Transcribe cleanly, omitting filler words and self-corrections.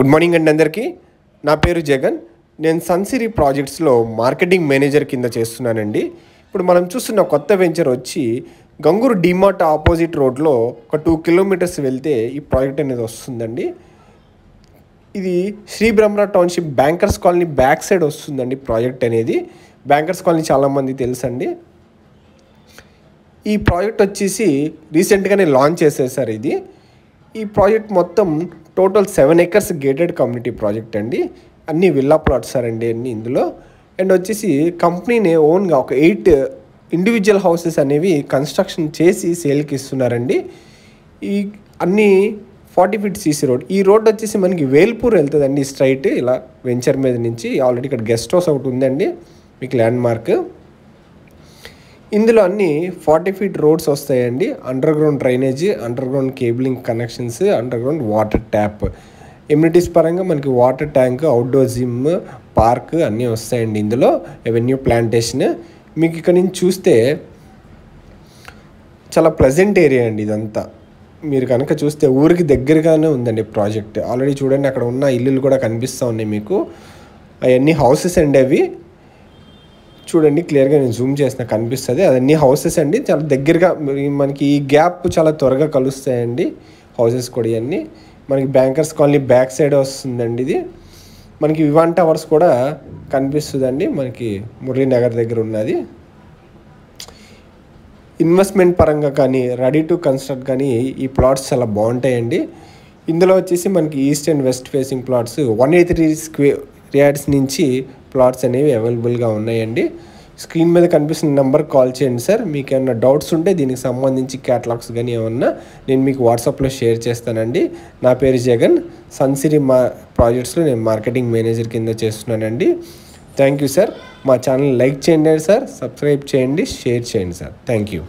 Good morning అండి అందరికీ. నా పేరు జగన్. నేను సన్సిరీ ప్రాజెక్ట్స్లో మార్కెటింగ్ మేనేజర్ కింద చేస్తున్నానండి. ఇప్పుడు మనం చూస్తున్న కొత్త వెంచర్ వచ్చి గంగూరు డిమార్ట్ ఆపోజిట్ రోడ్లో ఒక 2 కిలోమీటర్స్ వెళ్తే ఈ ప్రాజెక్ట్ అనేది వస్తుందండి. ఇది శ్రీ బ్రహ్మరా township bankers colony back side వస్తుందండి ప్రాజెక్ట్ అనేది. బ్యాంకర్స్ కాలనీ చాలామంది తెలుసండి. ఈ ప్రాజెక్ట్ వచ్చేసి రీసెంట్గానే లాంచ్ చేసేసారు. ఈ ప్రాజెక్ట్ మొత్తం total 7 acres gated community project అండి. అన్ని విల్లా ప్లాట్స్ అండి అన్ని ఇందులో. అండ్ వచ్చేసి కంపెనీనే ఓన్గా ఒక 8 ఇండివిజువల్ హౌసెస్ అనేవి కన్స్ట్రక్షన్ చేసి సేల్కి ఇస్తున్నారండి. ఈ అన్ని 40 feet సీసీ రోడ్. ఈ రోడ్ వచ్చేసి మనకి వేల్పూర్ వెళ్తుందండి స్ట్రైట్ ఇలా వెంచర్ మీద నుంచి. ఆల్రెడీ ఇక్కడ గెస్ట్ హౌస్ ఒకటి ఉందండి మీకు ల్యాండ్ మార్క్. ఇందులో అన్ని 40 feet రోడ్స్ వస్తాయండి. Under ground drainage, under ground cabling connections, under ground water tap. Amenities పరంగా మనకి water tank, outdoor gym, park అన్నీ వస్తాయండి ఇందులో. Avenue plantation. మీకు ఇక్కడ నుంచి చూస్తే చాలా ప్లెజెంట్ ఏరియా అండి ఇదంతా. మీరు కనుక చూస్తే ఊరికి దగ్గరగానే ఉందండి ప్రాజెక్ట్. ఆల్రెడీ చూడండి అక్కడ ఉన్న ఇల్లులు కూడా కనిపిస్తూ ఉన్నాయి మీకు. అవన్నీ హౌసెస్ అండి అవి. చూడండి క్లియర్గా నేను జూమ్ చేసిన కనిపిస్తుంది. అదన్నీ హౌసెస్ అండి. చాలా దగ్గరగా మనకి ఈ గ్యాప్ చాలా త్వరగా కలుస్తాయండి హౌసెస్ కూడా. ఇవన్నీ మనకి బ్యాంకర్స్ కాలనీ బ్యాక్ సైడ్ వస్తుందండి ఇది. మనకి వివాన్ టవర్స్ కూడా కనిపిస్తుందండి మనకి మురళీనగర్ దగ్గర ఉన్నది. ఇన్వెస్ట్మెంట్ పరంగా కానీ రెడీ టు కన్స్ట్రక్ట్ కానీ ఈ ప్లాట్స్ చాలా బాగుంటాయండి. ఇందులో వచ్చేసి మనకి east and west facing plots 183 square yards నుంచి ప్లాట్స్ అనేవి అవైలబుల్గా ఉన్నాయండి. స్క్రీన్ మీద కనిపిస్తున్న నెంబర్కి కాల్ చేయండి సార్. మీకు ఏమైనా డౌట్స్ ఉంటే దీనికి సంబంధించి క్యాటలాగ్స్ కానీ ఏమన్నా నేను మీకు వాట్సాప్లో షేర్ చేస్తానండి. నా పేరు జగన్. సన్సిరీ ప్రాజెక్ట్స్లో నేను మార్కెటింగ్ మేనేజర్ కింద చేస్తున్నానండి. Thank you sir. మా ఛానల్ లైక్ చేయండి సార్, సబ్స్క్రైబ్ చేయండి, షేర్ చేయండి సార్. Thank you.